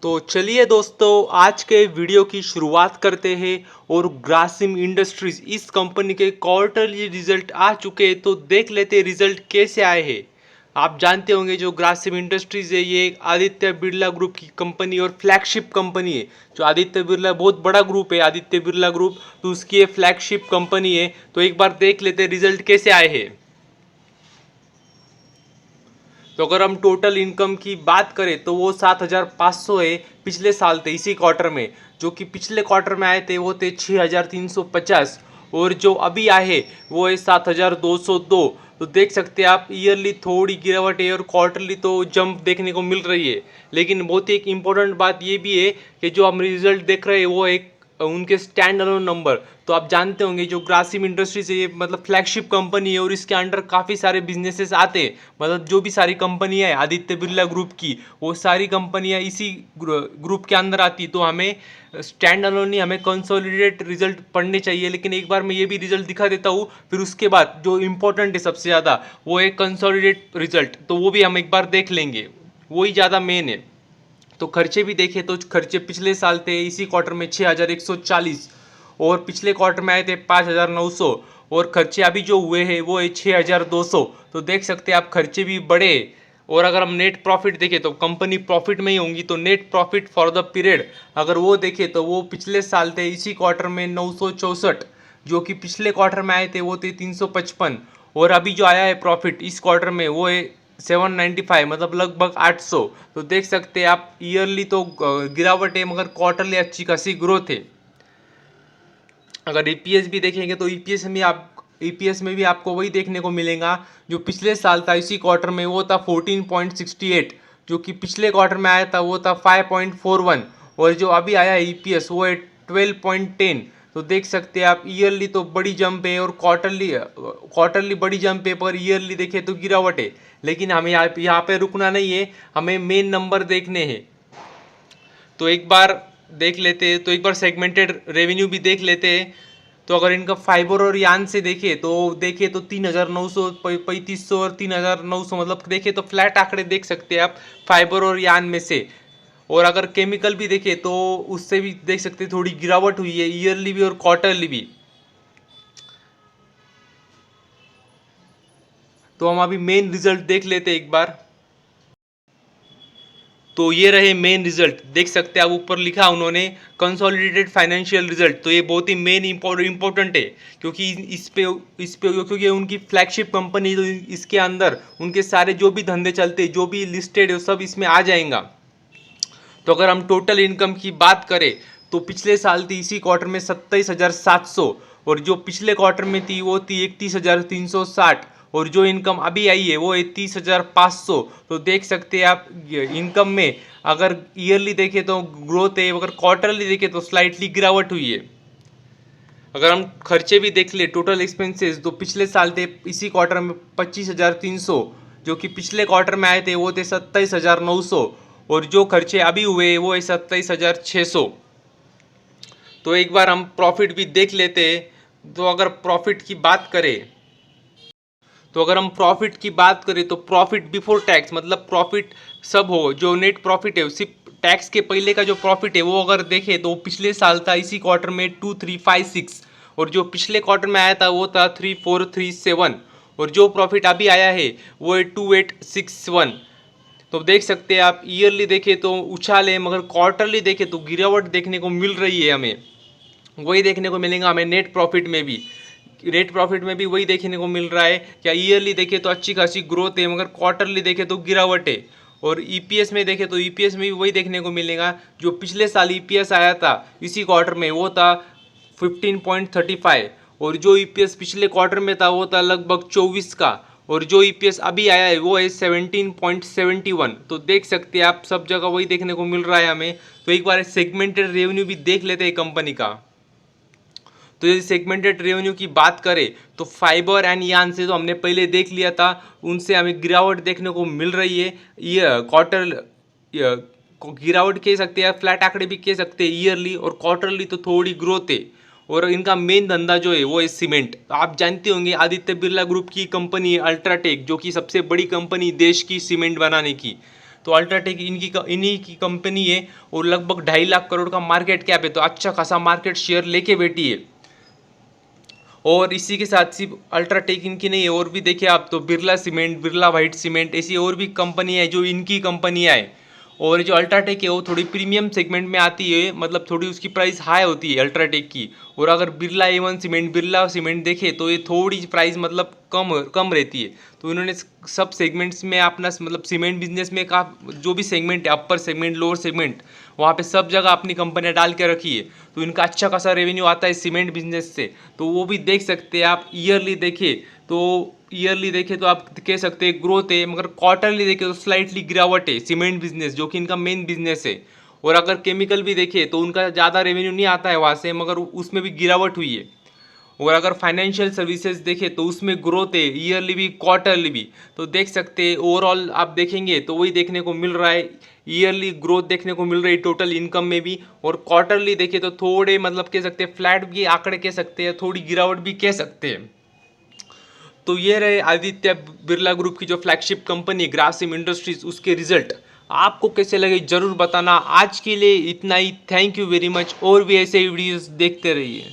तो चलिए दोस्तों, आज के वीडियो की शुरुआत करते हैं। और ग्रासिम इंडस्ट्रीज इस कंपनी के क्वार्टरली रिजल्ट आ चुके हैं, तो देख लेते हैं रिजल्ट कैसे आए हैं। आप जानते होंगे जो ग्रासिम इंडस्ट्रीज है ये एक आदित्य बिरला ग्रुप की कंपनी और फ्लैगशिप कंपनी है। जो आदित्य बिरला बहुत बड़ा ग्रुप है, आदित्य बिरला ग्रुप, तो उसकी ये फ्लैगशिप कंपनी है। तो एक बार देख लेते हैं रिजल्ट कैसे आए हैं। तो अगर हम टोटल इनकम की बात करें तो वो 7,500 है पिछले साल थे इसी क्वार्टर में। जो कि पिछले क्वार्टर में आए थे वो थे 6,350, और जो अभी आए हैं वो है 7,202। तो देख सकते हैं आप, ईयरली थोड़ी गिरावट है और क्वार्टरली तो जंप देखने को मिल रही है। लेकिन बहुत ही एक इम्पोर्टेंट बात ये भी है कि जो हम रिजल्ट देख रहे हैं वो एक उनके स्टैंड अलोन नंबर। तो आप जानते होंगे जो ग्रासिम इंडस्ट्रीज है ये मतलब फ्लैगशिप कंपनी है और इसके अंडर काफ़ी सारे बिजनेसेस आते हैं। मतलब जो भी सारी कंपनियां है आदित्य बिरला ग्रुप की, वो सारी कंपनियां इसी ग्रुप के अंदर आती। तो हमें स्टैंड अलोन नहीं, हमें कंसोलिडेट रिजल्ट पढ़ने चाहिए। लेकिन एक बार मैं ये भी रिजल्ट दिखा देता हूँ, फिर उसके बाद जो इम्पोर्टेंट है सबसे ज़्यादा वो है कंसोलिडेट रिजल्ट। तो वो भी हम एक बार देख लेंगे, वही ज़्यादा मेन है। तो खर्चे भी देखे तो खर्चे पिछले साल थे इसी क्वार्टर में 6,140, और पिछले क्वार्टर में आए थे 5,900, और खर्चे अभी जो हुए हैं वो है 6,200। तो देख सकते हैं आप, खर्चे भी बढ़े। और अगर हम नेट प्रॉफिट देखें तो कंपनी प्रॉफिट में ही होंगी। तो net profit for the period अगर वो देखें तो वो पिछले साल थे इसी क्वार्टर में 964, जो कि पिछले क्वार्टर में आए थे वो थे 355, और अभी जो आया है प्रॉफिट इस क्वार्टर में वो है 795, मतलब लगभग 800। तो देख सकते हैं आप, ईयरली तो गिरावट है मगर क्वार्टरली अच्छी खासी ग्रोथ है। अगर ईपीएस भी देखेंगे तो ईपीएस में भी आपको वही देखने को मिलेगा जो पिछले साल था इसी क्वार्टर में, वो था 14.68। जो कि पिछले क्वार्टर में आया था वो था 5.41, और जो अभी आया है ईपीएस वो है 12.10। तो देख सकते हैं आप, ईयरली तो बड़ी जंप है और क्वार्टरली बड़ी जंप है, पर ईयरली देखें तो गिरावट है। लेकिन हमें यहाँ पे रुकना नहीं है, हमें मेन नंबर देखने हैं। तो एक बार देख लेते हैं, तो एक बार सेगमेंटेड रेवेन्यू भी देख लेते हैं। तो अगर इनका फाइबर और यान से देखें तो 3,900, 3,500 और 3,900, मतलब देखें तो फ्लैट आंकड़े देख सकते हैं आप फाइबर और यान में से। और अगर केमिकल भी देखें तो उससे भी देख सकते हैं थोड़ी गिरावट हुई है, ईयरली भी और क्वार्टरली भी। तो हम अभी मेन रिजल्ट देख लेते हैं एक बार। तो ये रहे मेन रिजल्ट, देख सकते हैं आप ऊपर लिखा उन्होंने कंसोलिडेटेड फाइनेंशियल रिजल्ट। तो ये बहुत ही मेन इंपॉर्टेंट है, क्योंकि इस पे क्योंकि उनकी फ्लैगशिप कंपनी, तो इसके अंदर उनके सारे जो भी धंधे चलते जो भी लिस्टेड है सब इसमें आ जाएगा। तो अगर हम टोटल इनकम की बात करें तो पिछले साल थी इसी क्वार्टर में 27,700, और जो पिछले क्वार्टर में थी वो थी 31,360, और जो इनकम अभी आई है वो है 30,500। तो देख सकते हैं आप, इनकम में अगर ईयरली देखें तो ग्रोथ है, अगर क्वार्टरली देखें तो स्लाइटली गिरावट हुई है। अगर हम खर्चे भी देख ले टोटल एक्सपेंसेस, तो पिछले साल थे इसी क्वार्टर में 25,300, जो कि पिछले क्वार्टर में आए थे वो थे 27,900, और जो खर्चे अभी हुए वो है 27,600। तो एक बार हम प्रॉफिट भी देख लेते हैं। तो अगर प्रॉफिट की बात करें तो अगर हम प्रॉफिट की बात करें तो प्रॉफिट बिफोर टैक्स, मतलब प्रॉफिट सब हो, जो नेट प्रॉफिट है सिर्फ टैक्स के पहले का जो प्रॉफिट है वो अगर देखें तो पिछले साल था इसी क्वार्टर में 2,356, और जो पिछले क्वार्टर में आया था वो था 3,437, और जो प्रॉफिट अभी आया है वो है 2,861। तो देख सकते हैं आप, ईयरली देखें तो उछाल है मगर क्वार्टरली देखें तो गिरावट देखने को मिल रही है। हमें वही देखने को मिलेगा, हमें नेट प्रॉफिट में भी वही देखने को मिल रहा है। क्या ईयरली देखें तो अच्छी खासी ग्रोथ है मगर क्वार्टरली देखें तो गिरावट है। और ईपीएस में देखें तो ईपीएस में भी वही देखने को मिलेगा, जो पिछले साल ईपीएस आया था इसी क्वार्टर में वो था 15.35, और जो ईपीएस पिछले क्वार्टर में था वो था लगभग 24 का, और जो ईपीएस अभी आया है वो है 17.71। तो देख सकते हैं आप, सब जगह वही देखने को मिल रहा है हमें। तो एक बार सेगमेंटेड रेवेन्यू भी देख लेते हैं कंपनी का। तो यदि सेगमेंटेड रेवेन्यू की बात करें तो फाइबर एंड यान से तो हमने पहले देख लिया था, उनसे हमें गिरावट देखने को मिल रही है। ये गिरावट कह सकते हैं, फ्लैट आंकड़े भी कह सकते हैं ईयरली, और क्वार्टरली तो थोड़ी ग्रोथ है। और इनका मेन धंधा जो है वो है सीमेंट। आप जानते होंगे आदित्य बिरला ग्रुप की कंपनी है अल्ट्राटेक, जो कि सबसे बड़ी कंपनी देश की सीमेंट बनाने की। तो अल्ट्राटेक इन्हीं की कंपनी है और लगभग 2.5 लाख करोड़ का मार्केट कैप है, तो अच्छा खासा मार्केट शेयर लेके बैठी है। और इसी के साथ सिर्फ अल्ट्राटेक इनकी नहीं है, और भी देखिए आप तो Birla cement, Birla white cement, ऐसी और भी कंपनी है जो इनकी कंपनियां हैं। और जो अल्ट्राटेक है वो थोड़ी प्रीमियम सेगमेंट में आती है, मतलब थोड़ी उसकी प्राइस हाई होती है अल्ट्राटेक की। और अगर Birla A one cement, Birla cement देखे तो ये थोड़ी प्राइस मतलब कम रहती है। तो इन्होंने सब सेगमेंट्स में अपना मतलब सीमेंट बिजनेस में का जो भी सेगमेंट है, अपर सेगमेंट, लोअर सेगमेंट, वहाँ पे सब जगह अपनी कंपनियाँ डाल के रखी है। तो इनका अच्छा खासा रेवेन्यू आता है सीमेंट बिजनेस से, तो वो भी देख सकते हैं आप। ईयरली देखें तो आप कह सकते हैं ग्रोथ है, मगर क्वार्टरली देखें तो स्लाइटली गिरावट है सीमेंट बिजनेस, जो कि इनका मेन बिजनेस है। और अगर केमिकल भी देखें तो उनका ज़्यादा रेवेन्यू नहीं आता है वहाँ से, मगर उसमें भी गिरावट हुई है। और अगर फाइनेंशियल सर्विसेज देखें तो उसमें ग्रोथ है, ईयरली भी क्वार्टरली भी। तो देख सकते हैं ओवरऑल आप देखेंगे तो वही देखने को मिल रहा है, ईयरली ग्रोथ देखने को मिल रही है टोटल इनकम में भी। और क्वार्टरली देखें तो थोड़े मतलब कह सकते हैं फ्लैट भी आंकड़े कह सकते हैं, थोड़ी गिरावट भी कह सकते हैं। तो ये रहे आदित्य बिरला ग्रुप की जो फ्लैगशिप कंपनी ग्रासिम इंडस्ट्रीज, उसके रिजल्ट। आपको कैसे लगे जरूर बताना। आज के लिए इतना ही, थैंक यू वेरी मच। और भी ऐसे वीडियोस देखते रहिए।